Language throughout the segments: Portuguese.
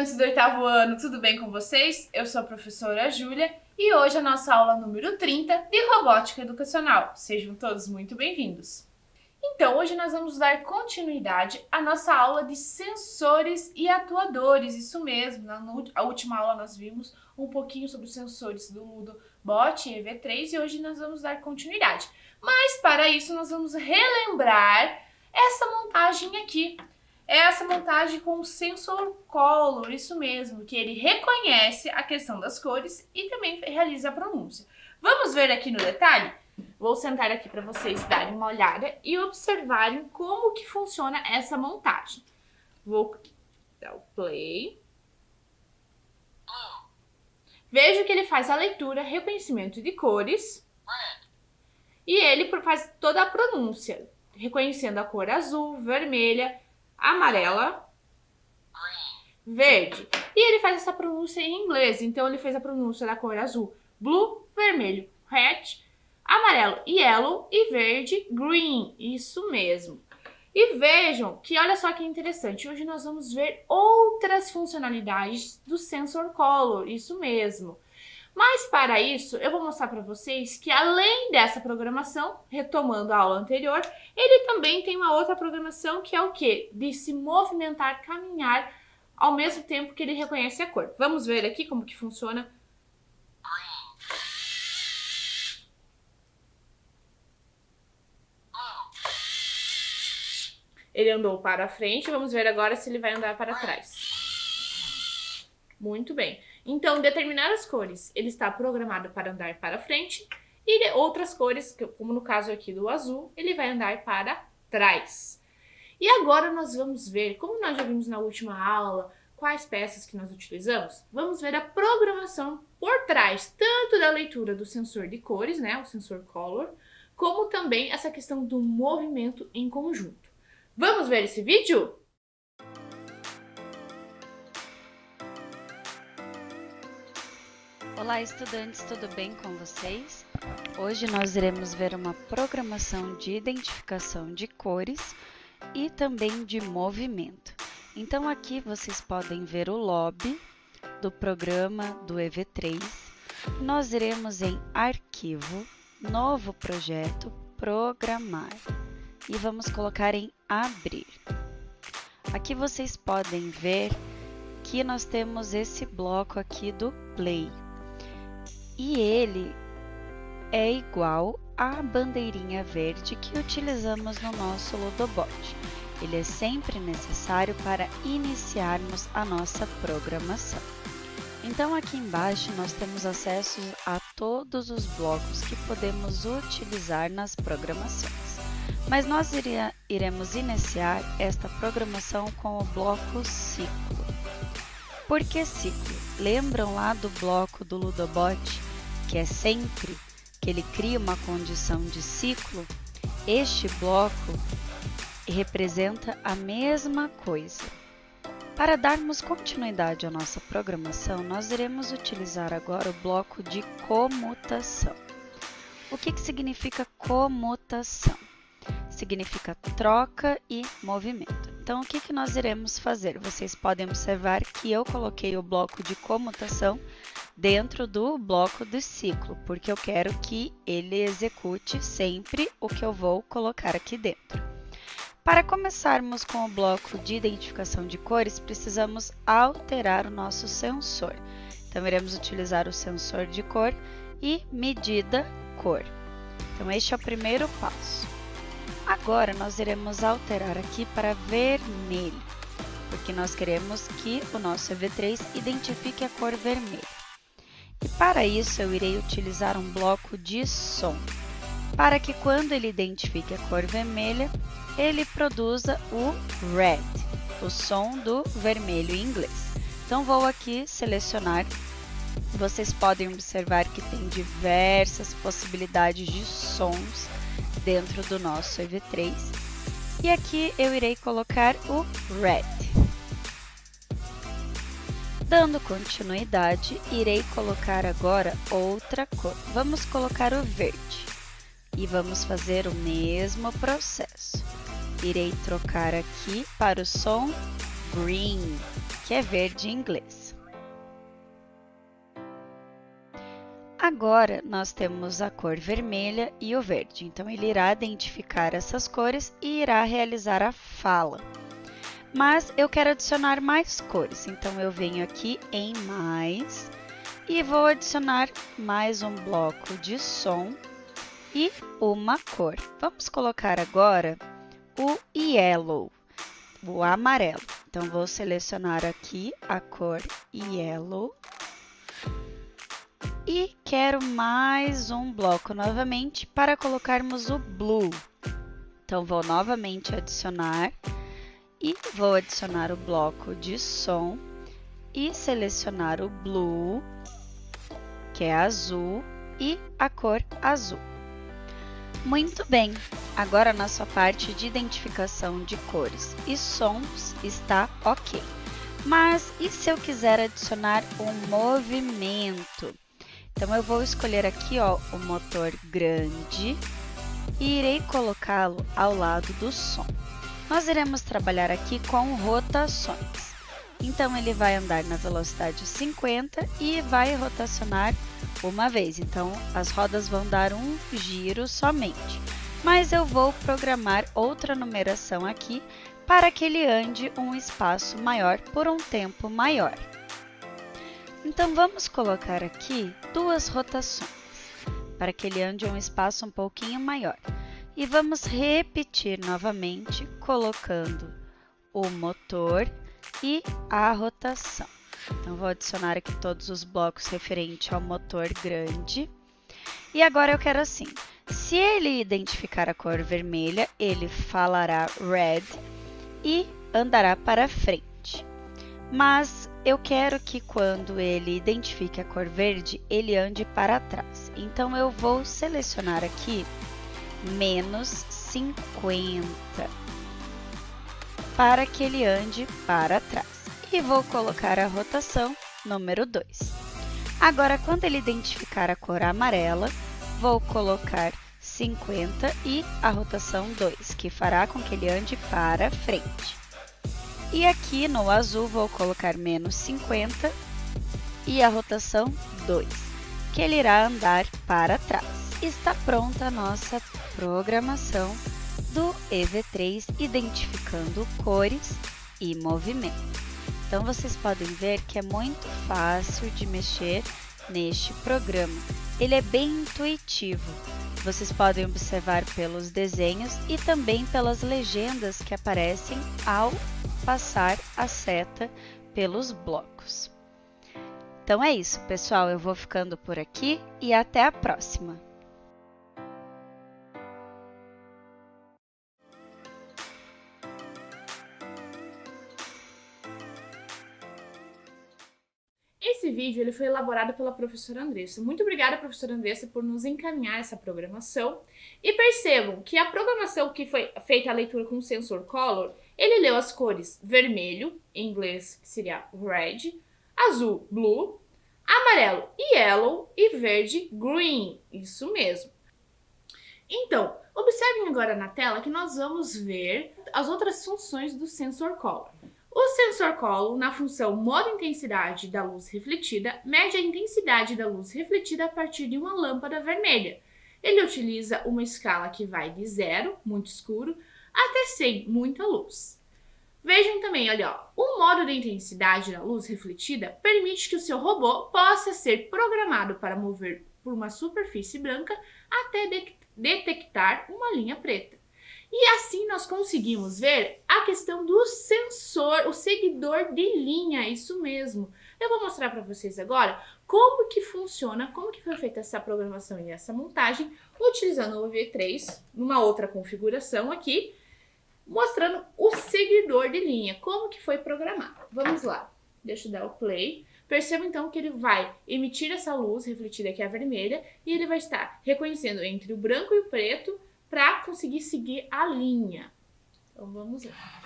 estudantes do 8º ano, tudo bem com vocês? Eu sou a professora Júlia e hoje é a nossa aula número 30 de Robótica Educacional. Sejam todos muito bem-vindos. Então, hoje nós vamos dar continuidade à nossa aula de sensores e atuadores, isso mesmo. Na última aula nós vimos um pouquinho sobre os sensores do Ludobot e EV3 e hoje nós vamos dar continuidade. Mas para isso nós vamos relembrar essa montagem aqui. Essa montagem com o sensor color, isso mesmo, que ele reconhece a questão das cores e também realiza a pronúncia. Vamos ver aqui no detalhe? Vou sentar aqui para vocês darem uma olhada e observarem como que funciona essa montagem. Vou dar o play. Vejo que ele faz a leitura, reconhecimento de cores e ele faz toda a pronúncia, reconhecendo a cor azul, vermelha, amarela, verde. E ele faz essa pronúncia em inglês, então ele fez a pronúncia da cor azul, blue, vermelho, red, amarelo, yellow e verde, green. Isso mesmo. E vejam que olha só que interessante, hoje nós vamos ver outras funcionalidades do sensor color, isso mesmo. Mas para isso, eu vou mostrar para vocês que além dessa programação, retomando a aula anterior, ele também tem uma outra programação que é o quê? De se movimentar, caminhar, ao mesmo tempo que ele reconhece a cor. Vamos ver aqui como que funciona. Ele andou para frente, vamos ver agora se ele vai andar para trás. Muito bem. Então, determinadas cores, ele está programado para andar para frente e outras cores, como no caso aqui do azul, ele vai andar para trás. E agora nós vamos ver, como nós já vimos na última aula, quais peças que nós utilizamos, vamos ver a programação por trás, tanto da leitura do sensor de cores, né, o sensor color, como também essa questão do movimento em conjunto. Vamos ver esse vídeo? Olá, estudantes, tudo bem com vocês? Hoje nós iremos ver uma programação de identificação de cores e também de movimento. Então aqui vocês podem ver o lobby do programa do EV3. Nós iremos em Arquivo, Novo Projeto, Programar e vamos colocar em Abrir. Aqui vocês podem ver que nós temos esse bloco aqui do Play. E ele é igual à bandeirinha verde que utilizamos no nosso Ludobot. Ele é sempre necessário para iniciarmos a nossa programação. Então aqui embaixo nós temos acesso a todos os blocos que podemos utilizar nas programações. Mas nós iremos iniciar esta programação com o bloco ciclo. Por que ciclo? Lembram lá do bloco do Ludobot, que é sempre que ele cria uma condição de ciclo? Este bloco representa a mesma coisa. Para darmos continuidade à nossa programação, nós iremos utilizar agora o bloco de comutação. O que significa comutação? Significa troca e movimento. Então, o que nós iremos fazer? Vocês podem observar que eu coloquei o bloco de comutação dentro do bloco do ciclo, porque eu quero que ele execute sempre o que eu vou colocar aqui dentro. Para começarmos com o bloco de identificação de cores, precisamos alterar o nosso sensor. Então, iremos utilizar o sensor de cor e medida cor. Então, este é o primeiro passo. Agora, nós iremos alterar aqui para vermelho, porque nós queremos que o nosso EV3 identifique a cor vermelha. E para isso, eu irei utilizar um bloco de som, para que quando ele identifique a cor vermelha, ele produza o red, o som do vermelho em inglês. Então, vou aqui selecionar. Vocês podem observar que tem diversas possibilidades de sons dentro do nosso EV3. E aqui eu irei colocar o red. Dando continuidade, irei colocar agora outra cor. Vamos colocar o verde. E vamos fazer o mesmo processo. Irei trocar aqui para o som green, que é verde em inglês. Agora, nós temos a cor vermelha e o verde. Então, ele irá identificar essas cores e irá realizar a fala. Mas eu quero adicionar mais cores. Então, eu venho aqui em mais e vou adicionar mais um bloco de som e uma cor. Vamos colocar agora o yellow, o amarelo. Então, vou selecionar aqui a cor yellow. E quero mais um bloco novamente para colocarmos o blue. Então, vou novamente adicionar e vou adicionar o bloco de som e selecionar o blue, que é azul, e a cor azul. Muito bem, agora a nossa parte de identificação de cores e sons está ok. Mas e se eu quiser adicionar um movimento? Então, eu vou escolher aqui, ó, o motor grande e irei colocá-lo ao lado do som. Nós iremos trabalhar aqui com rotações. Então, ele vai andar na velocidade 50 e vai rotacionar uma vez. Então, as rodas vão dar um giro somente. Mas eu vou programar outra numeração aqui para que ele ande um espaço maior por um tempo maior. Então, vamos colocar aqui 2 rotações, para que ele ande um espaço um pouquinho maior. E vamos repetir novamente, colocando o motor e a rotação. Então, vou adicionar aqui todos os blocos referentes ao motor grande. E agora eu quero assim, se ele identificar a cor vermelha, ele falará red e andará para frente. Mas eu quero que quando ele identifique a cor verde, ele ande para trás. Então, eu vou selecionar aqui menos 50 para que ele ande para trás. E vou colocar a rotação número 2. Agora, quando ele identificar a cor amarela, vou colocar 50 e a rotação 2, que fará com que ele ande para frente. E aqui no azul vou colocar menos 50 e a rotação 2, que ele irá andar para trás. Está pronta a nossa programação do EV3 identificando cores e movimento. Então, vocês podem ver que é muito fácil de mexer neste programa. Ele é bem intuitivo. Vocês podem observar pelos desenhos e também pelas legendas que aparecem ao passar a seta pelos blocos. Então é isso, pessoal. Eu vou ficando por aqui e até a próxima! Esse vídeo ele foi elaborado pela professora Andressa. Muito obrigada, professora Andressa, por nos encaminhar essa programação. E percebam que a programação que foi feita a leitura com o sensor color, ele leu as cores vermelho, em inglês que seria red, azul, blue, amarelo, yellow e verde, green. Isso mesmo. Então, observem agora na tela que nós vamos ver as outras funções do sensor color. O sensor color, na função modo intensidade da luz refletida, mede a intensidade da luz refletida a partir de uma lâmpada vermelha. Ele utiliza uma escala que vai de 0, muito escuro, até 100, muita luz. Vejam também, olha, ó, o modo de intensidade da luz refletida permite que o seu robô possa ser programado para mover por uma superfície branca até detectar uma linha preta. E assim nós conseguimos ver a questão do sensor, o seguidor de linha, isso mesmo. Eu vou mostrar para vocês agora como que funciona, como que foi feita essa programação e essa montagem, utilizando o EV3, numa outra configuração aqui, mostrando o seguidor de linha, como que foi programado. Vamos lá, deixa eu dar o play. Perceba então que ele vai emitir essa luz refletida que é a vermelha e ele vai estar reconhecendo entre o branco e o preto para conseguir seguir a linha. Então vamos lá.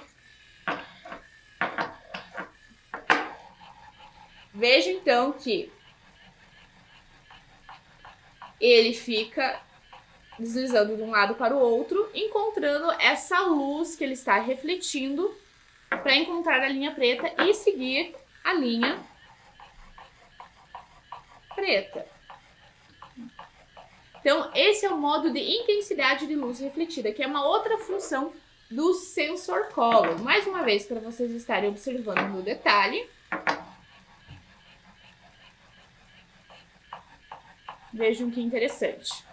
Veja então que ele fica deslizando de um lado para o outro, encontrando essa luz que ele está refletindo para encontrar a linha preta e seguir a linha preta. Então, esse é o modo de intensidade de luz refletida, que é uma outra função do sensor color. Mais uma vez, para vocês estarem observando no detalhe. Vejam que interessante.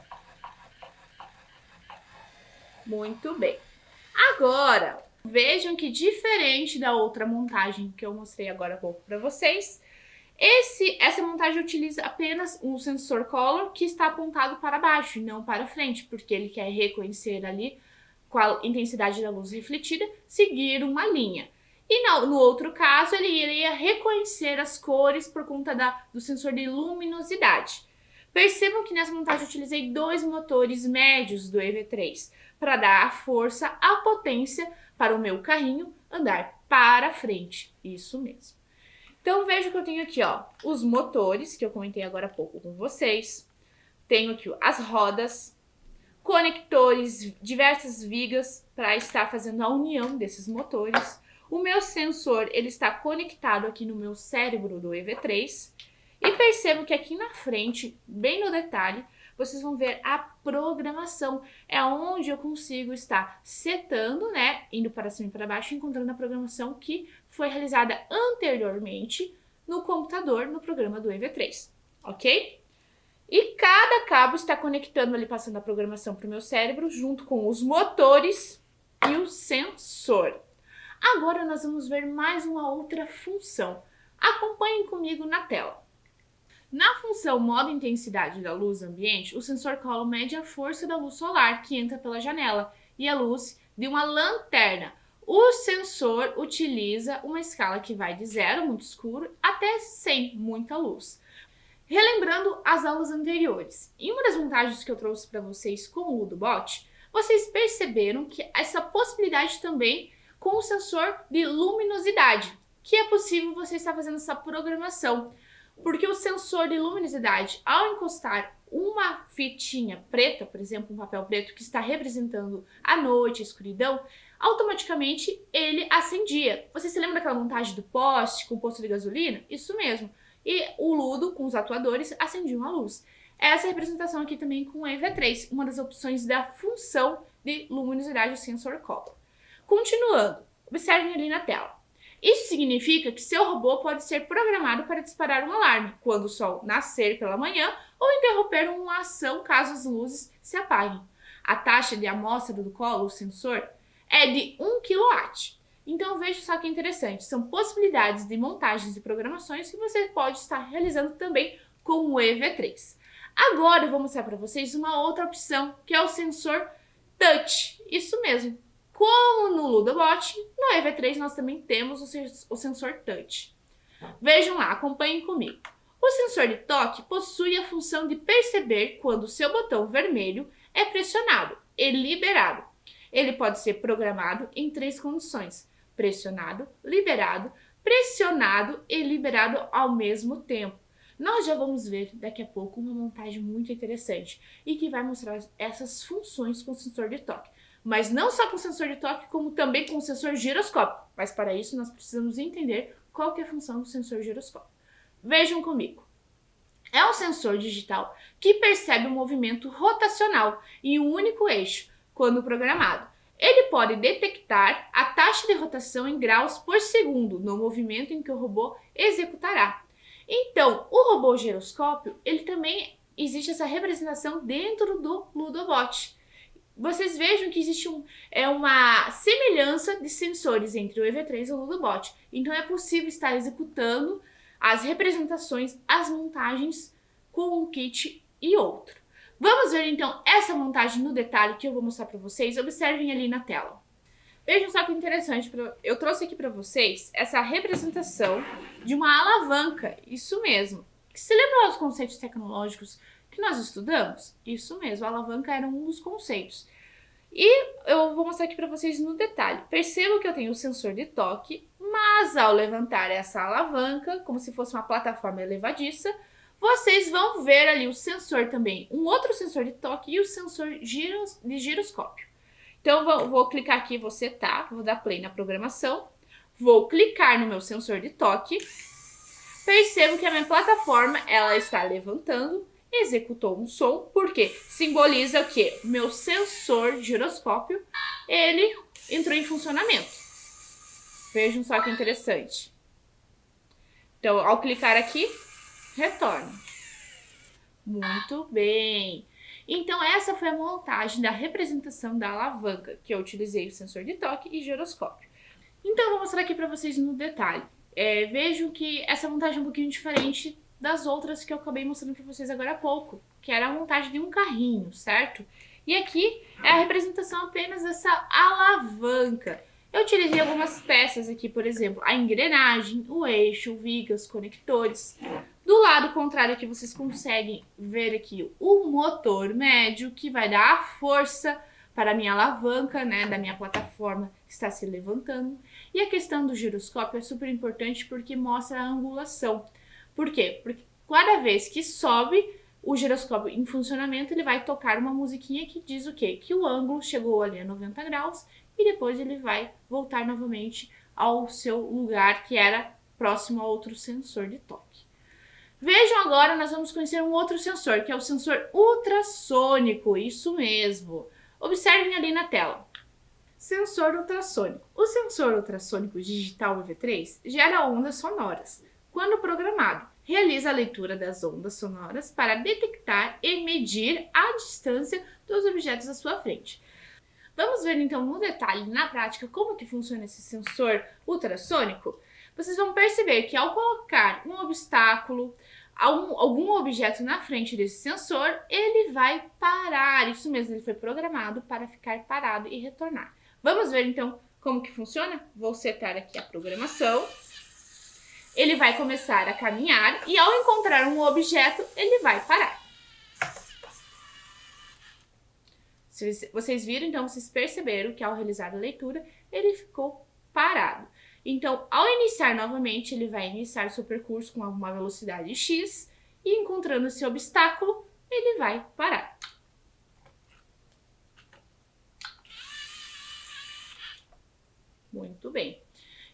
Muito bem. Agora, vejam que diferente da outra montagem que eu mostrei agora há pouco para vocês, essa montagem utiliza apenas um sensor color que está apontado para baixo e não para frente, porque ele quer reconhecer ali qual a intensidade da luz refletida, seguir uma linha. E no outro caso, ele iria reconhecer as cores por conta do sensor de luminosidade. Percebam que nessa montagem eu utilizei 2 motores médios do EV3 para dar a força, a potência para o meu carrinho andar para frente. Isso mesmo. Então, veja que eu tenho aqui, ó, os motores, que eu comentei agora há pouco com vocês. Tenho aqui as rodas, conectores, diversas vigas para estar fazendo a união desses motores. O meu sensor, ele está conectado aqui no meu cérebro do EV3. E percebo que aqui na frente, bem no detalhe, vocês vão ver a programação. É onde eu consigo estar setando, né, indo para cima e para baixo, encontrando a programação que foi realizada anteriormente no computador, no programa do EV3, ok? E cada cabo está conectando ali, passando a programação para o meu cérebro, junto com os motores e o sensor. Agora nós vamos ver mais uma outra função. Acompanhem comigo na tela. Na função modo intensidade da luz ambiente, o sensor color mede a força da luz solar que entra pela janela e a luz de uma lanterna. O sensor utiliza uma escala que vai de 0, muito escuro, até 100, muita luz. Relembrando as aulas anteriores, em uma das montagens que eu trouxe para vocês com o Ludobot, vocês perceberam que essa possibilidade também com o sensor de luminosidade, que é possível você estar fazendo essa programação. Porque o sensor de luminosidade, ao encostar uma fitinha preta, por exemplo, um papel preto que está representando a noite, a escuridão, automaticamente ele acendia. Você se lembra daquela montagem do poste com o posto de gasolina? Isso mesmo. E o Ludo, com os atuadores, acendiam a luz. Essa representação aqui também com o EV3, uma das opções da função de luminosidade do sensor color. Continuando, observem ali na tela. Isso significa que seu robô pode ser programado para disparar um alarme quando o sol nascer pela manhã ou interromper uma ação caso as luzes se apaguem. A taxa de amostra do color, o sensor, é de 1 kW. Então veja só que interessante, são possibilidades de montagens e programações que você pode estar realizando também com o EV3. Agora eu vou mostrar para vocês uma outra opção, que é o sensor touch. Isso mesmo. Como no Ludobot, no EV3 nós também temos o sensor touch. Vejam lá, acompanhem comigo. O sensor de toque possui a função de perceber quando o seu botão vermelho é pressionado e liberado. Ele pode ser programado em 3 condições: pressionado, pressionado e liberado ao mesmo tempo. Nós já vamos ver daqui a pouco uma montagem muito interessante e que vai mostrar essas funções com o sensor de toque. Mas não só com o sensor de toque, como também com o sensor giroscópio. Mas para isso nós precisamos entender qual que é a função do sensor giroscópio. Vejam comigo. É um sensor digital que percebe o movimento rotacional em um único eixo, quando programado. Ele pode detectar a taxa de rotação em graus por segundo no movimento em que o robô executará. Então, o robô giroscópio, ele também existe essa representação dentro do Ludobot. Vocês vejam que existe uma semelhança de sensores entre o EV3 e o Ludobot. Então é possível estar executando as representações, as montagens com um kit e outro. Vamos ver então essa montagem no detalhe que eu vou mostrar para vocês. Observem ali na tela. Vejam só que interessante, eu trouxe aqui para vocês essa representação de uma alavanca, isso mesmo. Se lembram dos conceitos tecnológicos que nós estudamos? Isso mesmo, a alavanca era um dos conceitos. E eu vou mostrar aqui para vocês no detalhe. Percebam que eu tenho o sensor de toque, mas ao levantar essa alavanca, como se fosse uma plataforma elevadiça, vocês vão ver ali o sensor também, um outro sensor de toque e o sensor de giroscópio. Então, vou clicar aqui, vou setar, vou dar play na programação, Vou clicar no meu sensor de toque. Percebo que a minha plataforma ela está levantando, executou um som, porque simboliza o quê? Meu sensor de giroscópio, ele entrou em funcionamento. Vejam só que interessante. Então, ao clicar aqui, retorna. Muito bem. Então, essa foi a montagem da representação da alavanca, que eu utilizei o sensor de toque e giroscópio. Então, eu vou mostrar aqui para vocês no detalhe. Vejam que essa montagem é um pouquinho diferente das outras que eu acabei mostrando para vocês agora há pouco, que era a montagem de um carrinho, certo? E aqui é a representação apenas dessa alavanca. Eu utilizei algumas peças aqui, por exemplo, a engrenagem, o eixo, vigas, conectores. Do lado contrário aqui vocês conseguem ver aqui o motor médio, que vai dar a força para a minha alavanca, né, da minha plataforma que está se levantando. E a questão do giroscópio é super importante porque mostra a angulação. Por quê? Porque cada vez que sobe o giroscópio em funcionamento, ele vai tocar uma musiquinha que diz o quê? Que o ângulo chegou ali a 90 graus e depois ele vai voltar novamente ao seu lugar que era próximo a outro sensor de toque. Vejam agora, nós vamos conhecer um outro sensor, que é o sensor ultrassônico, isso mesmo. Observem ali na tela. Sensor ultrassônico. O sensor ultrassônico digital UV3 gera ondas sonoras. Quando programado, realiza a leitura das ondas sonoras para detectar e medir a distância dos objetos à sua frente. Vamos ver então no detalhe, na prática, como que funciona esse sensor ultrassônico? Vocês vão perceber que ao colocar um obstáculo, algum objeto na frente desse sensor, ele vai parar. Isso mesmo, ele foi programado para ficar parado e retornar. Vamos ver então como que funciona? Vou setar aqui a programação. Ele vai começar a caminhar e ao encontrar um objeto, ele vai parar. Se vocês viram, então vocês perceberam que ao realizar a leitura, ele ficou parado. Então, ao iniciar novamente, ele vai iniciar seu percurso com uma velocidade x e encontrando esse obstáculo, ele vai parar. Muito bem.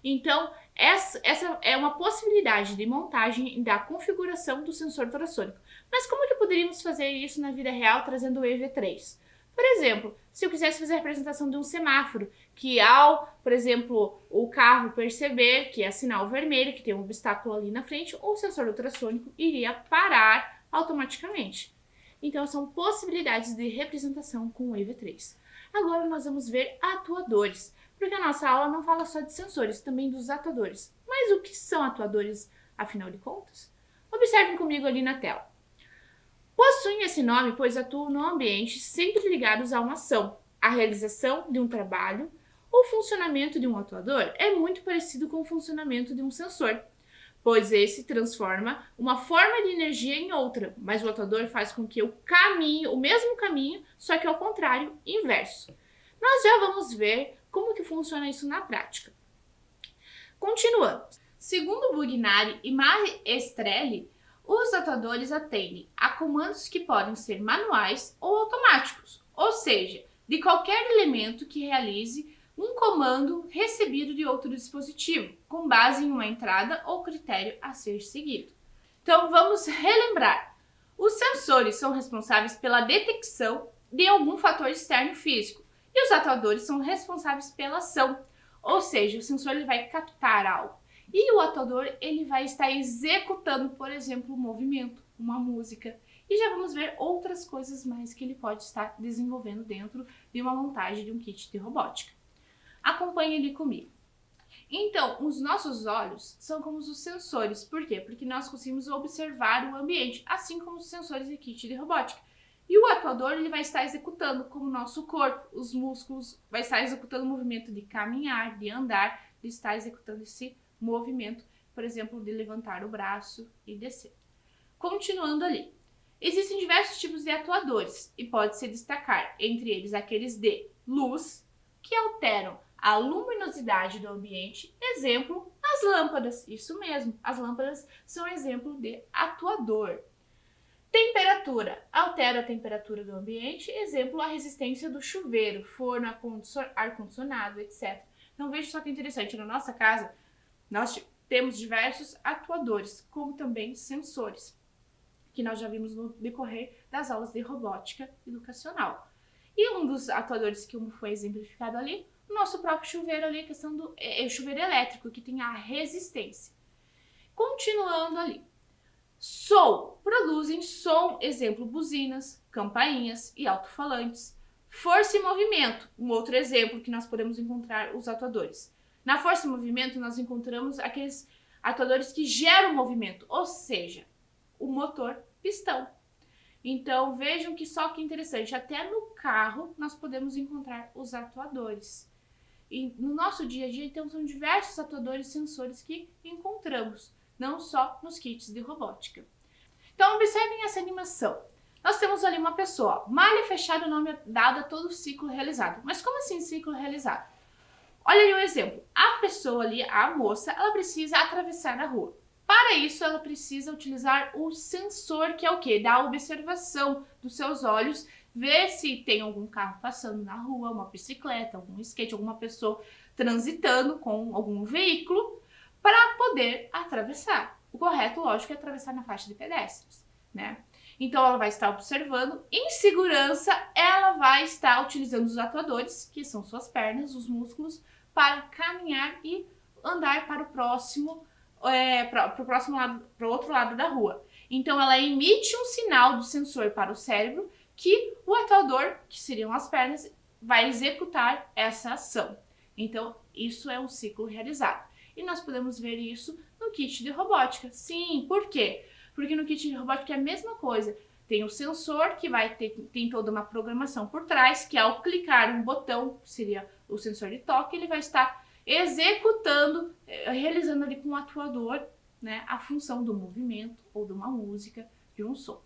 Então, essa é uma possibilidade de montagem da configuração do sensor ultrassônico. Mas como que poderíamos fazer isso na vida real trazendo o EV3? Por exemplo, se eu quisesse fazer a representação de um semáforo, que ao, por exemplo, o carro perceber que é sinal vermelho, que tem um obstáculo ali na frente, o sensor ultrassônico iria parar automaticamente. Então, são possibilidades de representação com o EV3. Agora nós vamos ver atuadores, porque a nossa aula não fala só de sensores, também dos atuadores. Mas o que são atuadores, afinal de contas? Observem comigo ali na tela. Possuem esse nome pois atuam no ambiente sempre ligados a uma ação, a realização de um trabalho. O funcionamento de um atuador é muito parecido com o funcionamento de um sensor, pois esse transforma uma forma de energia em outra, mas o atuador faz com que o mesmo caminho, só que ao contrário, inverso. Nós já vamos ver como que funciona isso na prática. Continuando. Segundo Bugnari e Maestrelli, os atuadores atendem a comandos que podem ser manuais ou automáticos, ou seja, de qualquer elemento que realize um comando recebido de outro dispositivo, com base em uma entrada ou critério a ser seguido. Então vamos relembrar. Os sensores são responsáveis pela detecção de algum fator externo físico e os atuadores são responsáveis pela ação, ou seja, o sensor ele vai captar algo. E o atuador ele vai estar executando, por exemplo, um movimento, uma música. E já vamos ver outras coisas mais que ele pode estar desenvolvendo dentro de uma montagem de um kit de robótica. Acompanhe ele comigo. Então, os nossos olhos são como os sensores. Por quê? Porque nós conseguimos observar o ambiente, assim como os sensores de kit de robótica. E o atuador ele vai estar executando como o nosso corpo, os músculos, vai estar executando o movimento de caminhar, de andar, de estar executando esse movimento, por exemplo, de levantar o braço e descer. Continuando ali. Existem diversos tipos de atuadores e pode-se destacar entre eles aqueles de luz, que alteram a luminosidade do ambiente, exemplo, as lâmpadas. Isso mesmo, as lâmpadas são exemplo de atuador. Temperatura, altera a temperatura do ambiente, exemplo, a resistência do chuveiro, forno, ar-condicionado, etc. Então veja só que interessante, na nossa casa nós temos diversos atuadores, como também sensores, que nós já vimos no decorrer das aulas de robótica educacional. E um dos atuadores que foi exemplificado ali, o nosso próprio chuveiro ali, a questão do chuveiro elétrico, que tem a resistência. Continuando ali. Som. Produzem som, exemplo, buzinas, campainhas e alto-falantes. Força e movimento. Um outro exemplo que nós podemos encontrar os atuadores. Na força e movimento, nós encontramos aqueles atuadores que geram movimento, ou seja, o motor pistão. Então, vejam que só que interessante, até no carro nós podemos encontrar os atuadores. E no nosso dia a dia, então, são diversos atuadores e sensores que encontramos, não só nos kits de robótica. Então, observem essa animação. Nós temos ali uma pessoa, malha fechada, o nome dado a todo o ciclo realizado. Mas como assim ciclo realizado? Olha ali um exemplo. A pessoa ali, a moça, ela precisa atravessar a rua. Para isso, ela precisa utilizar o sensor, que é o quê? Da observação dos seus olhos, ver se tem algum carro passando na rua, uma bicicleta, algum skate, alguma pessoa transitando com algum veículo, para poder atravessar. O correto, lógico, é atravessar na faixa de pedestres, né? Então, ela vai estar observando. Em segurança, ela vai estar utilizando os atuadores, que são suas pernas, os músculos, para caminhar e andar para o próximo para o outro lado da rua. Então, ela emite um sinal do sensor para o cérebro que o atuador, que seriam as pernas, vai executar essa ação. Então, isso é um ciclo realizado. E nós podemos ver isso no kit de robótica. Sim, por quê? Porque no kit de robótica é a mesma coisa. Tem o sensor que tem toda uma programação por trás, que ao clicar um botão, que seria o sensor de toque, ele vai estar executando, realizando ali com o atuador, né, a função do movimento ou de uma música, de um som.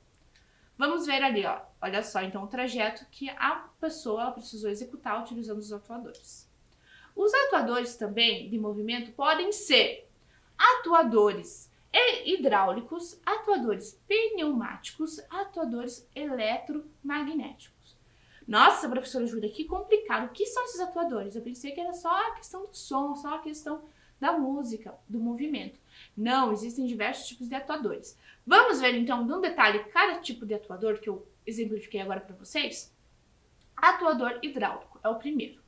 Vamos ver ali, ó, olha só, então o trajeto que a pessoa precisou executar utilizando os atuadores. Os atuadores também de movimento podem ser atuadores hidráulicos, atuadores pneumáticos, atuadores eletromagnéticos. Nossa, professora Júlia, que complicado. O que são esses atuadores? Eu pensei que era só a questão do som, só a questão da música, do movimento. Não, existem diversos tipos de atuadores. Vamos ver então, num detalhe, cada tipo de atuador que eu exemplifiquei agora para vocês. Atuador hidráulico é o primeiro.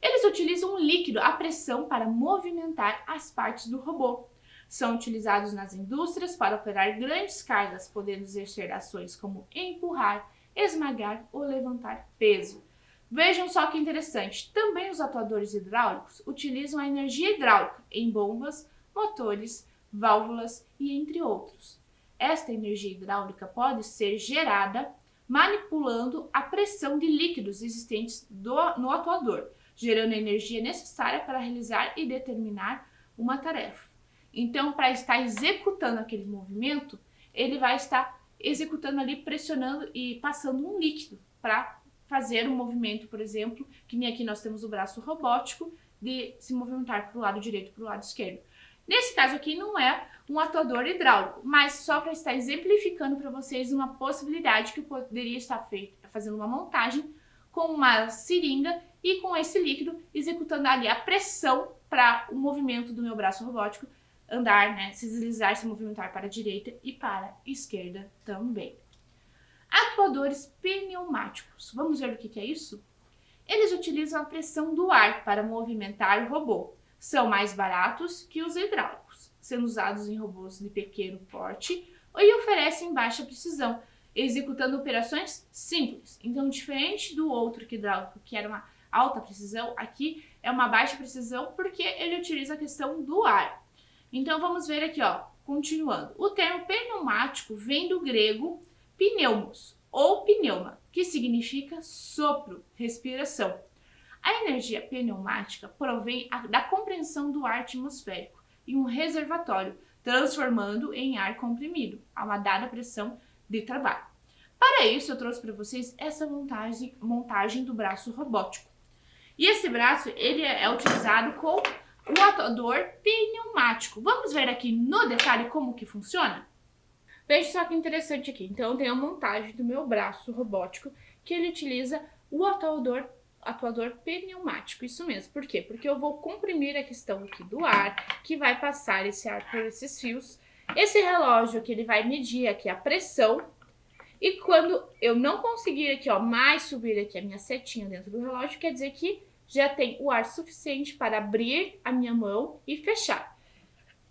Eles utilizam um líquido à pressão para movimentar as partes do robô. São utilizados nas indústrias para operar grandes cargas, podendo exercer ações como empurrar, esmagar ou levantar peso. Vejam só que interessante, também os atuadores hidráulicos utilizam a energia hidráulica em bombas, motores, válvulas e entre outros. Esta energia hidráulica pode ser gerada manipulando a pressão de líquidos existentes no atuador, gerando a energia necessária para realizar e determinar uma tarefa. Então, para estar executando aquele movimento, ele vai estar executando ali, pressionando e passando um líquido para fazer um movimento, por exemplo, que nem aqui nós temos o braço robótico, de se movimentar para o lado direito e para o lado esquerdo. Nesse caso aqui não é um atuador hidráulico, mas só para estar exemplificando para vocês uma possibilidade que poderia estar fazendo uma montagem com uma seringa e com esse líquido executando ali a pressão para o movimento do meu braço robótico andar, né, se deslizar, se movimentar para a direita e para a esquerda também. Atuadores pneumáticos. Vamos ver o que é isso? Eles utilizam a pressão do ar para movimentar o robô. São mais baratos que os hidráulicos, sendo usados em robôs de pequeno porte e oferecem baixa precisão, executando operações simples. Então, diferente do outro hidráulico, que era uma alta precisão, aqui é uma baixa precisão porque ele utiliza a questão do ar. Então, vamos ver aqui, ó, continuando. O termo pneumático vem do grego pneumos ou pneuma, que significa sopro, respiração. A energia pneumática provém da compreensão do ar atmosférico em um reservatório, transformando em ar comprimido a uma dada pressão de trabalho. Para isso, eu trouxe para vocês essa montagem do braço robótico. E esse braço, ele é utilizado com o atuador pneumático. Vamos ver aqui no detalhe como que funciona? Veja só que interessante aqui. Então, tem a montagem do meu braço robótico, que ele utiliza o atuador atuador pneumático, isso mesmo. Por quê? Porque eu vou comprimir a questão aqui do ar, que vai passar esse ar por esses fios. Esse relógio aqui, ele vai medir aqui a pressão. E quando eu não conseguir aqui, ó, mais subir aqui a minha setinha dentro do relógio, quer dizer que já tem o ar suficiente para abrir a minha mão e fechar.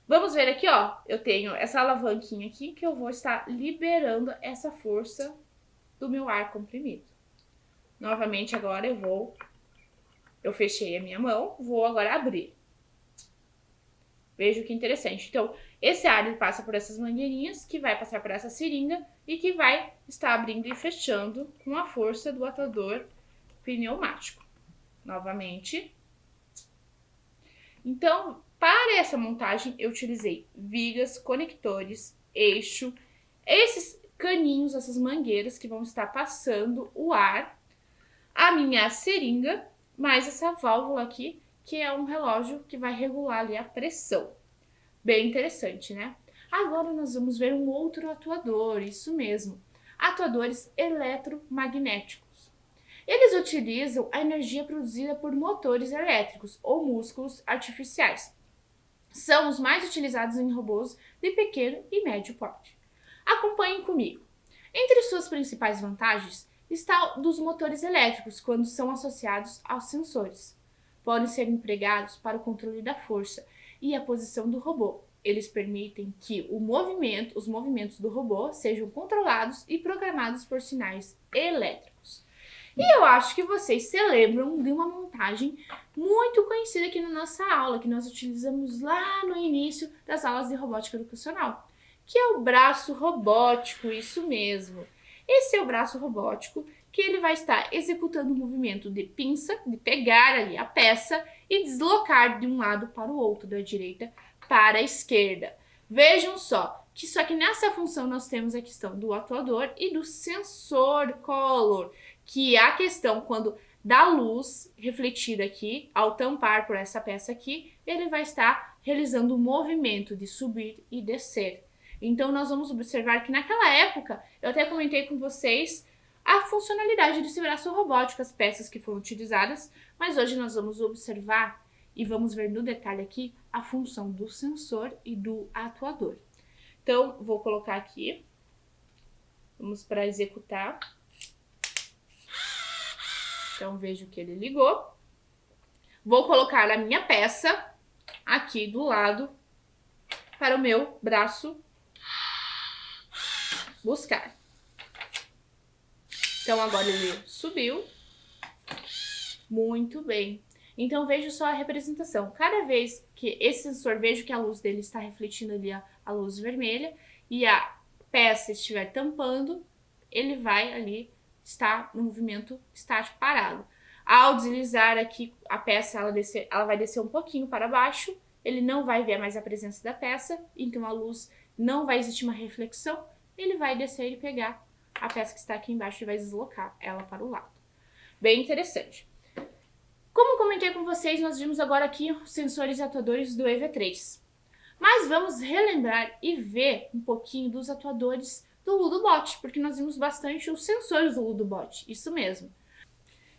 Vamos ver aqui, ó, eu tenho essa alavanquinha aqui que eu vou estar liberando essa força do meu ar comprimido. Novamente agora eu fechei a minha mão, vou agora abrir. Veja que interessante. Então, esse ar ele passa por essas mangueirinhas, que vai passar por essa seringa e que vai estar abrindo e fechando com a força do atuador pneumático. Novamente. Então, para essa montagem, eu utilizei vigas, conectores, eixo, esses caninhos, essas mangueiras que vão estar passando o ar, a minha seringa, mais essa válvula aqui, que é um relógio que vai regular ali a pressão. Bem interessante, né? Agora nós vamos ver um outro atuador, isso mesmo, atuadores eletromagnéticos. Eles utilizam a energia produzida por motores elétricos ou músculos artificiais. São os mais utilizados em robôs de pequeno e médio porte. Acompanhem comigo. Entre suas principais vantagens está dos motores elétricos quando são associados aos sensores. Podem ser empregados para o controle da força e a posição do robô. Eles permitem que os movimentos do robô sejam controlados e programados por sinais elétricos. E eu acho que vocês se lembram de uma montagem muito conhecida aqui na nossa aula, que nós utilizamos lá no início das aulas de robótica educacional, que é o braço robótico, isso mesmo. Esse é o braço robótico que ele vai estar executando o movimento de pinça, de pegar ali a peça e deslocar de um lado para o outro, da direita para a esquerda. Vejam só, que só que nessa função nós temos a questão do atuador e do sensor color, que é a questão quando da luz refletida aqui, ao tampar por essa peça aqui, ele vai estar realizando o movimento de subir e descer. Então nós vamos observar que naquela época, eu até comentei com vocês a funcionalidade desse braço robótico, as peças que foram utilizadas, mas hoje nós vamos observar e vamos ver no detalhe aqui a função do sensor e do atuador. Então, vou colocar aqui, vamos para executar. Então, vejo que ele ligou. Vou colocar a minha peça aqui do lado para o meu braço buscar. Então, agora ele subiu. Muito bem. Então, veja só a representação. Cada vez que esse sensor, vejo que a luz dele está refletindo ali a luz vermelha e a peça estiver tampando, ele vai ali estar no movimento estático parado. Ao deslizar aqui a peça, ela vai descer um pouquinho para baixo, ele não vai ver mais a presença da peça, então a luz não vai existir uma reflexão, ele vai descer e pegar a peça que está aqui embaixo e vai deslocar ela para o lado. Bem interessante. Como comentei com vocês, nós vimos agora aqui os sensores e atuadores do EV3. Mas vamos relembrar e ver um pouquinho dos atuadores do Ludobot, porque nós vimos bastante os sensores do Ludobot, isso mesmo.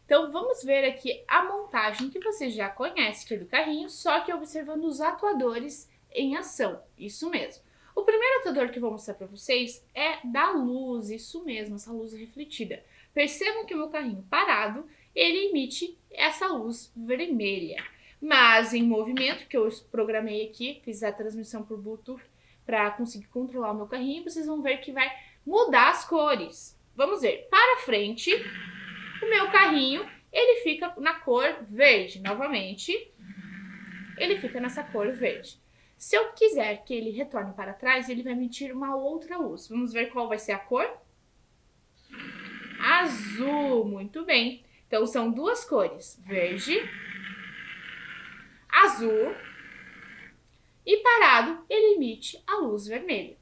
Então vamos ver aqui a montagem que você já conhece, que é do carrinho, só que observando os atuadores em ação, isso mesmo. O primeiro atuador que eu vou mostrar para vocês é da luz, isso mesmo, essa luz refletida. Percebam que o meu carrinho parado, ele emite essa luz vermelha. Mas em movimento, que eu programei aqui, fiz a transmissão por Bluetooth para conseguir controlar o meu carrinho, vocês vão ver que vai mudar as cores. Vamos ver, para frente, o meu carrinho, ele fica na cor verde, novamente, ele fica nessa cor verde. Se eu quiser que ele retorne para trás, ele vai emitir uma outra luz. Vamos ver qual vai ser a cor? Azul, muito bem. Então, são duas cores, verde, azul, e parado, ele emite a luz vermelha.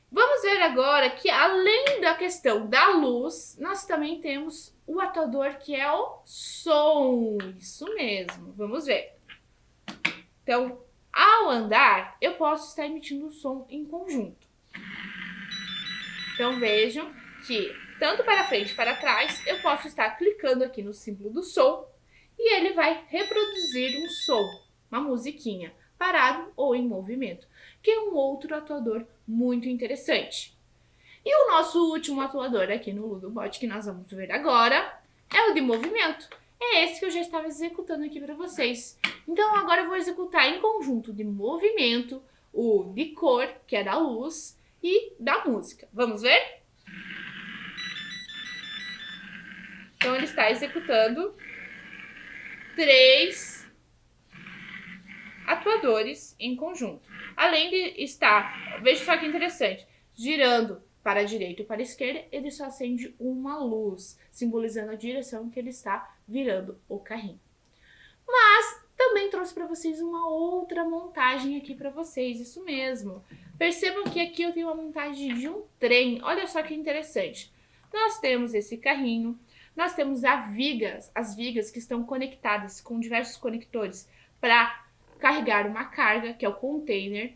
Vamos ver agora que, além da questão da luz, nós também temos o atuador que é o som. Isso mesmo, vamos ver. Então, ao andar, eu posso estar emitindo o som em conjunto. Então, vejam que tanto para frente e para trás eu posso estar clicando aqui no símbolo do som e ele vai reproduzir um som, uma musiquinha, parado ou em movimento, que é um outro atuador muito interessante. E o nosso último atuador aqui no Ludobot que nós vamos ver agora é o de movimento. É esse que eu já estava executando aqui para vocês. Então agora eu vou executar em conjunto de movimento, o de cor, que é da luz, e da música. Vamos ver? Então ele está executando 3 atuadores em conjunto. Além de estar, veja só que interessante, girando para a direita e para a esquerda, ele só acende uma luz, simbolizando a direção que ele está virando o carrinho. Mas também trouxe para vocês uma outra montagem aqui para vocês, isso mesmo. Percebam que aqui eu tenho uma montagem de um trem, olha só que interessante. Nós temos esse carrinho, nós temos as vigas que estão conectadas com diversos conectores para carregar uma carga, que é o container.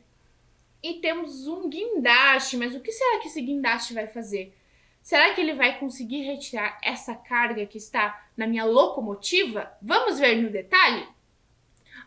E temos um guindaste, mas o que será que esse guindaste vai fazer? Será que ele vai conseguir retirar essa carga que está na minha locomotiva? Vamos ver no detalhe?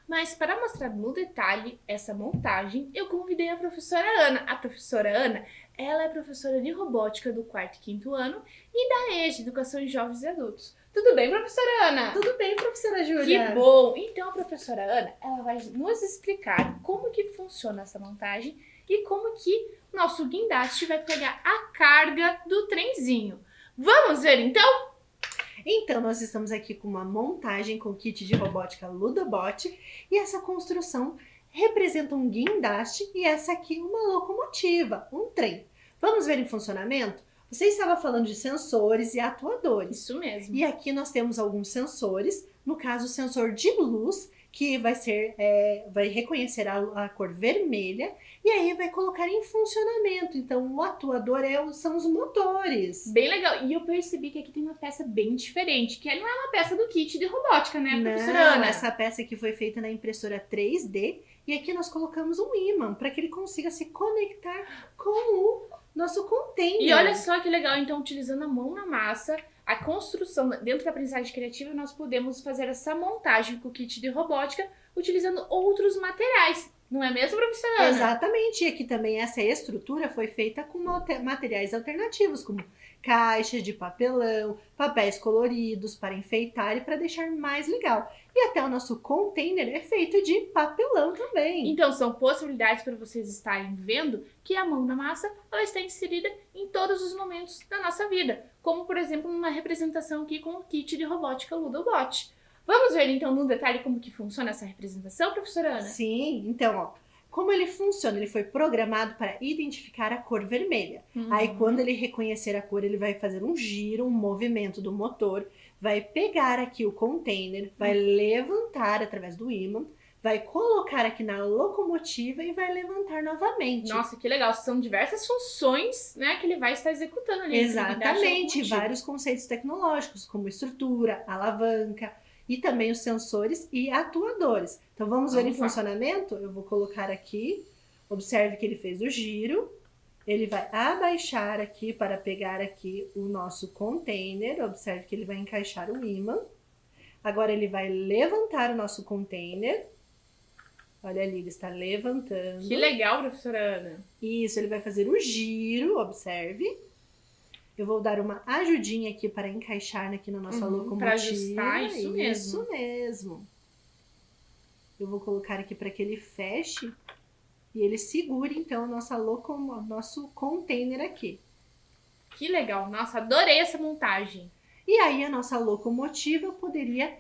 Mas para mostrar no detalhe essa montagem, eu convidei a professora Ana. A professora Ana, ela é professora de robótica do 4º e 5º ano e da EJA, Educação em Jovens e Adultos. Tudo bem, professora Ana? Tudo bem, professora Júlia? Que bom! Então a professora Ana, ela vai nos explicar como que funciona essa montagem e como que nosso guindaste vai pegar a carga do trenzinho. Vamos ver então? Então, nós estamos aqui com uma montagem com kit de robótica Ludobot e essa construção representa um guindaste e essa aqui uma locomotiva, um trem. Vamos ver em funcionamento? Você estava falando de sensores e atuadores. Isso mesmo. E aqui nós temos alguns sensores, no caso o sensor de luz, que vai reconhecer a cor vermelha e aí vai colocar em funcionamento. Então o atuador são os motores. Bem legal. E eu percebi que aqui tem uma peça bem diferente, que não é uma peça do kit de robótica, né, professora Ana? Essa peça aqui foi feita na impressora 3D e aqui nós colocamos um ímã para que ele consiga se conectar com o nosso container. E olha só que legal, então utilizando a mão na massa, a construção, dentro da aprendizagem criativa, nós podemos fazer essa montagem com o kit de robótica utilizando outros materiais. Não é mesmo, professora Ana? Exatamente. E aqui também essa estrutura foi feita com materiais alternativos, como caixas de papelão, papéis coloridos para enfeitar e para deixar mais legal. E até o nosso container é feito de papelão também. Então, são possibilidades para vocês estarem vendo que a mão na massa ela está inserida em todos os momentos da nossa vida. Como, por exemplo, numa representação aqui com o kit de robótica Ludobot. Vamos ver, então, no detalhe como que funciona essa representação, professora Ana? Sim, então, ó, como ele funciona? Ele foi programado para identificar a cor vermelha. Aí, quando ele reconhecer a cor, ele vai fazer um giro, um movimento do motor, vai pegar aqui o container, vai levantar através do ímã, vai colocar aqui na locomotiva e vai levantar novamente. Nossa, que legal! São diversas funções, né, que ele vai estar executando ali. Exatamente, vários conceitos tecnológicos, como estrutura, alavanca, e também os sensores e atuadores. Então vamos ver em funcionamento? Eu vou colocar aqui, observe que ele fez o giro, ele vai abaixar aqui para pegar aqui o nosso container, observe que ele vai encaixar o ímã. Agora ele vai levantar o nosso container, olha ali, ele está levantando. Que legal, professora Ana! Isso, ele vai fazer o giro, observe. Eu vou dar uma ajudinha aqui para encaixar aqui na nossa locomotiva. Para ajustar, isso mesmo. Isso mesmo. Eu vou colocar aqui para que ele feche e ele segure, então, nosso container aqui. Que legal! Nossa, adorei essa montagem. E aí a nossa locomotiva poderia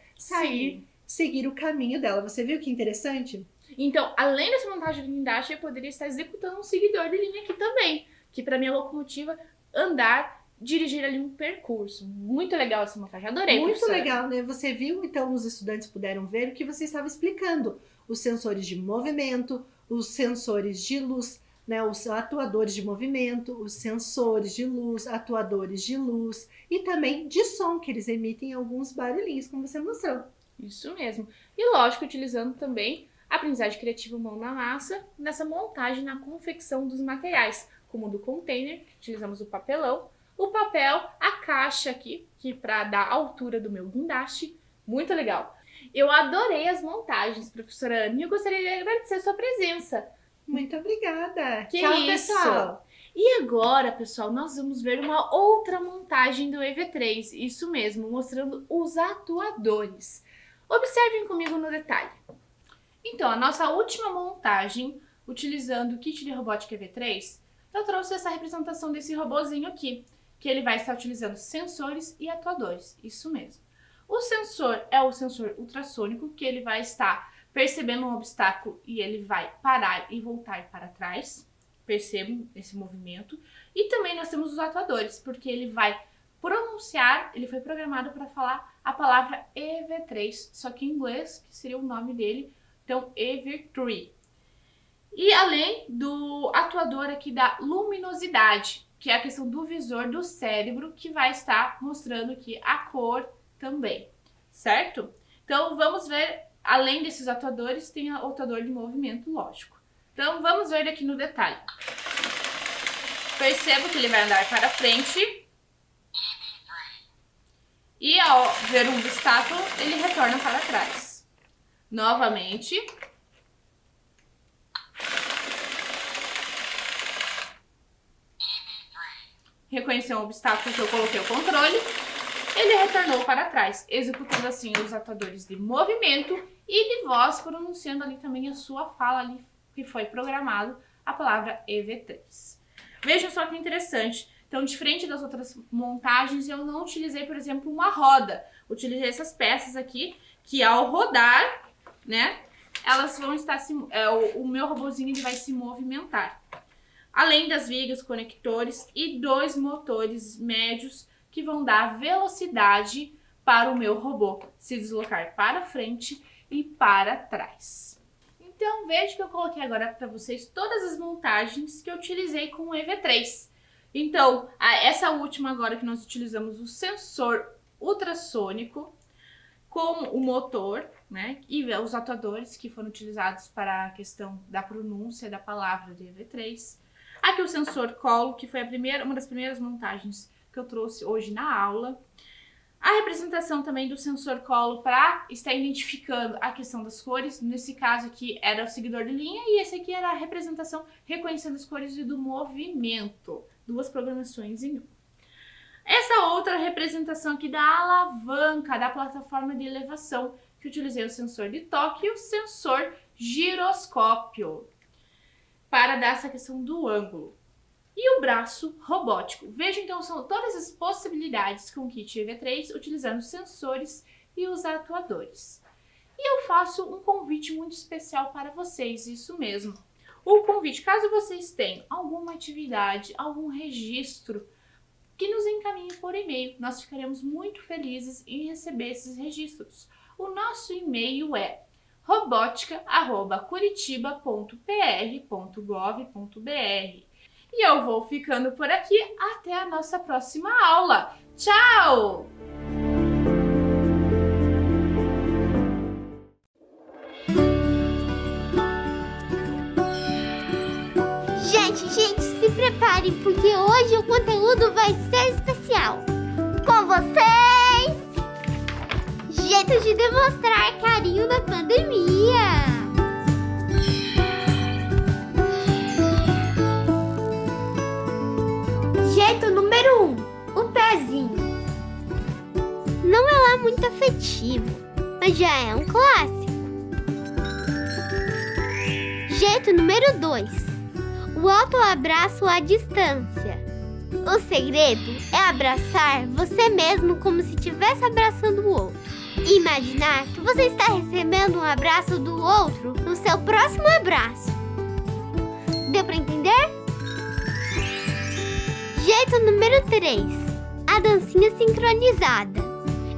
seguir o caminho dela. Você viu que interessante? Então, além dessa montagem de guindaste, eu poderia estar executando um seguidor de linha aqui também. Que para minha locomotiva andar, dirigir ali um percurso. Muito legal essa montagem, adorei, Muito professora. legal, né? Você viu, então os estudantes puderam ver o que você estava explicando. Os sensores de movimento, os sensores de luz, né? Os atuadores de movimento, os sensores de luz, atuadores de luz e também de som, que eles emitem alguns barulhinhos, como você mostrou. Isso mesmo. E lógico, utilizando também a aprendizagem criativa mão na massa, nessa montagem, na confecção dos materiais, como o do container, que utilizamos o papelão, o papel, a caixa aqui, que para dar a altura do meu guindaste. Muito legal. Eu adorei as montagens, professora Ana, e eu gostaria de agradecer a sua presença. Muito obrigada. Que Tchau, isso? pessoal. E agora, pessoal, nós vamos ver uma outra montagem do EV3. Isso mesmo, mostrando os atuadores. Observem comigo no detalhe. Então, a nossa última montagem, utilizando o kit de robótica EV3, eu trouxe essa representação desse robozinho aqui, que ele vai estar utilizando sensores e atuadores. Isso mesmo. O sensor é o sensor ultrassônico, que ele vai estar percebendo um obstáculo e ele vai parar e voltar para trás. Percebam esse movimento. E também nós temos os atuadores, porque ele vai pronunciar, ele foi programado para falar a palavra EV3, só que em inglês, que seria o nome dele, então EV3. E além do atuador aqui da luminosidade, que é a questão do visor do cérebro, que vai estar mostrando aqui a cor também, certo? Então vamos ver, além desses atuadores, tem o atuador de movimento, lógico. Então vamos ver aqui no detalhe. Perceba que ele vai andar para frente. E ao ver um obstáculo, ele retorna para trás. Novamente. Reconheceu um obstáculo que eu coloquei o controle. Ele retornou para trás, executando assim os atuadores de movimento e de voz, pronunciando ali também a sua fala ali, que foi programado a palavra EV3. Vejam só que interessante. Então, diferente das outras montagens, eu não utilizei, por exemplo, uma roda. Utilizei essas peças aqui, que ao rodar, né, elas vão estar o meu robozinho ele vai se movimentar. Além das vigas, conectores e 2 motores médios que vão dar velocidade para o meu robô se deslocar para frente e para trás. Então, veja que eu coloquei agora para vocês todas as montagens que eu utilizei com o EV3. Então, essa última agora que nós utilizamos o sensor ultrassônico com o motor, né, e os atuadores que foram utilizados para a questão da pronúncia da palavra de EV3. Aqui o sensor colo, que foi uma das primeiras montagens que eu trouxe hoje na aula. A representação também do sensor colo para estar identificando a questão das cores. Nesse caso aqui era o seguidor de linha e esse aqui era a representação reconhecendo as cores e do movimento. 2 programações em 1. Essa outra representação aqui da alavanca da plataforma de elevação, que utilizei o sensor de toque e o sensor giroscópio para dar essa questão do ângulo. E o braço robótico. Veja então, são todas as possibilidades com o kit EV3, utilizando os sensores e os atuadores. E eu faço um convite muito especial para vocês, isso mesmo. O convite, caso vocês tenham alguma atividade, algum registro, que nos encaminhe por e-mail. Nós ficaremos muito felizes em receber esses registros. O nosso e-mail é robotica@curitiba.pr.gov.br. E eu vou ficando por aqui até a nossa próxima aula. Tchau! Gente, se preparem porque hoje o conteúdo vai ser especial. Com vocês, jeito de demonstrar carinho na pandemia. Jeito número 1, o pezinho. Não é lá muito afetivo, mas já é um clássico. Jeito número 2, o autoabraço à distância. O segredo é abraçar você mesmo como se estivesse abraçando o outro. E imaginar que você está recebendo um abraço do outro no seu próximo abraço. Deu para entender? Jeito número 3, a dancinha sincronizada.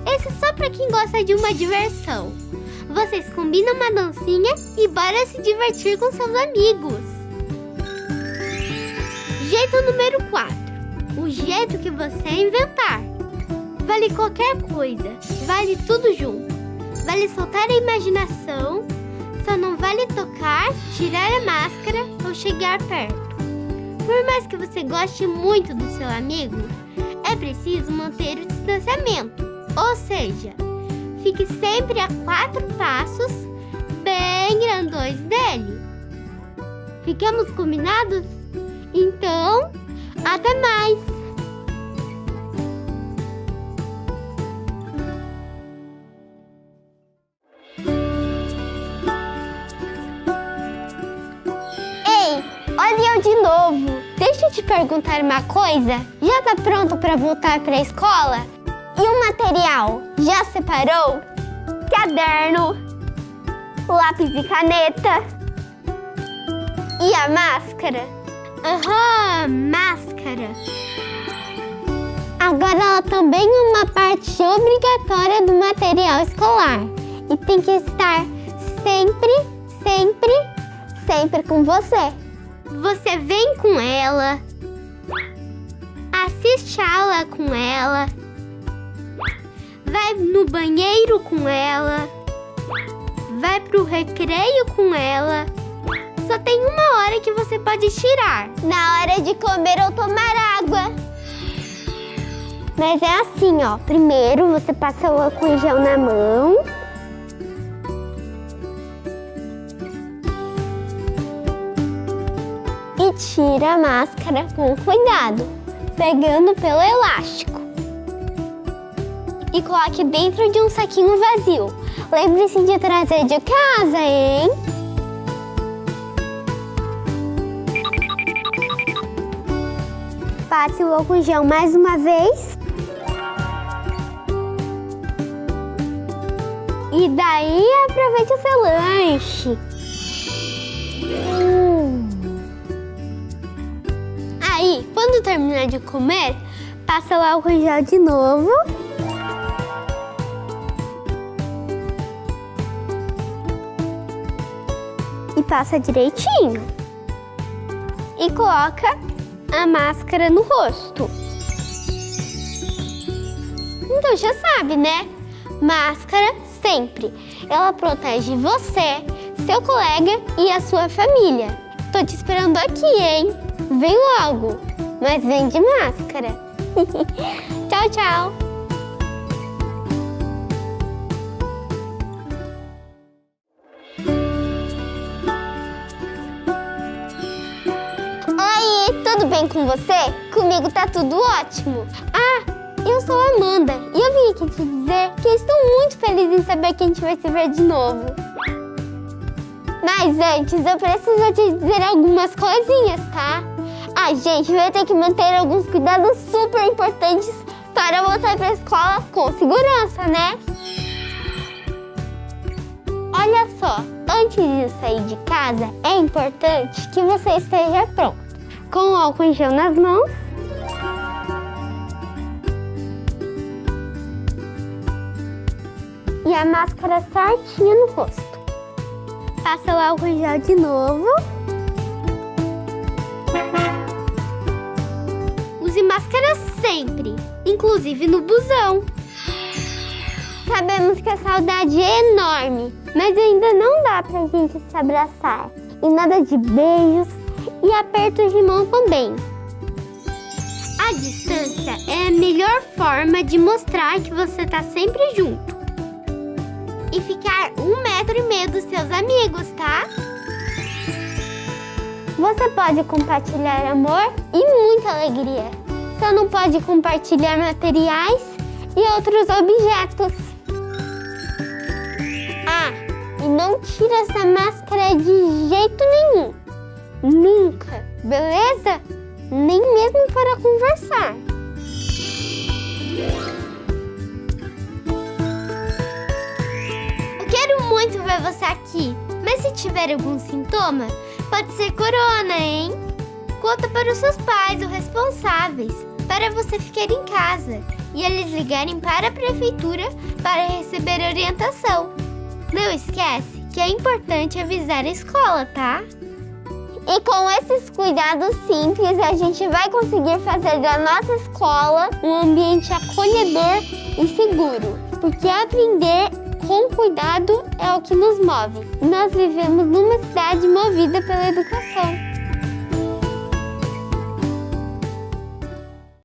Esse é só para quem gosta de uma diversão. Vocês combinam uma dancinha e bora se divertir com seus amigos. Jeito número 4, o jeito que você inventar. Vale qualquer coisa, vale tudo junto. Vale soltar a imaginação, só não vale tocar, tirar a máscara ou chegar perto. Por mais que você goste muito do seu amigo, é preciso manter o distanciamento, ou seja, fique sempre a 4 passos bem grandões dele. Ficamos combinados? Então, até mais! Ei, olha eu de novo! Deixa eu te perguntar uma coisa. Já tá pronto para voltar para a escola? E o material? Já separou? Caderno, lápis e caneta e a máscara? Aham, máscara. Agora ela também é uma parte obrigatória do material escolar e tem que estar sempre com você. Você vem com ela, assiste a aula com ela, vai no banheiro com ela, vai pro recreio com ela. Só tem uma hora que você pode tirar. Na hora de comer ou tomar água. Mas é assim, ó. Primeiro você passa o álcool em gel na mão. E tira a máscara com cuidado, pegando pelo elástico. E coloque dentro de um saquinho vazio. Lembre-se de trazer de casa, hein? Passe o álcool em gel mais uma vez. E daí aproveite o seu lanche. Aí, quando terminar de comer, passa o álcool em gel de novo. E passa direitinho. E coloca a máscara no rosto. Então já sabe, né? Máscara sempre. Ela protege você, seu colega e a sua família. Tô te esperando aqui, hein? Vem logo, mas vem de máscara. Tchau, tchau. Oi, tudo bem com você? Comigo tá tudo ótimo. Eu sou a Amanda e eu vim aqui te dizer que estou muito feliz em saber que a gente vai se ver de novo. Mas antes eu preciso te dizer algumas coisinhas, tá? A gente vai ter que manter alguns cuidados super importantes para voltar para a escola com segurança, né? Olha só, antes de sair de casa é importante que você esteja pronto, com o álcool em gel nas mãos. E a máscara certinha no rosto. Passa o álcool em gel de novo. Use máscara sempre, inclusive no busão. Sabemos que a saudade é enorme, mas ainda não dá pra gente se abraçar. E nada de beijos e apertos de mão também. A distância é a melhor forma de mostrar que você tá sempre junto. E ficar 1,5 metro dos seus amigos, tá? Você pode compartilhar amor e muita alegria. Só não pode compartilhar materiais e outros objetos. E não tira essa máscara de jeito nenhum. Nunca, beleza? Nem mesmo para conversar. Quero muito ver você aqui, mas se tiver algum sintoma, pode ser corona, hein? Conta para os seus pais ou responsáveis, para você ficar em casa e eles ligarem para a prefeitura para receber orientação. Não esquece que é importante avisar a escola, tá? E com esses cuidados simples, a gente vai conseguir fazer da nossa escola um ambiente acolhedor e seguro, porque aprender com cuidado é o que nos move. Nós vivemos numa cidade movida pela educação.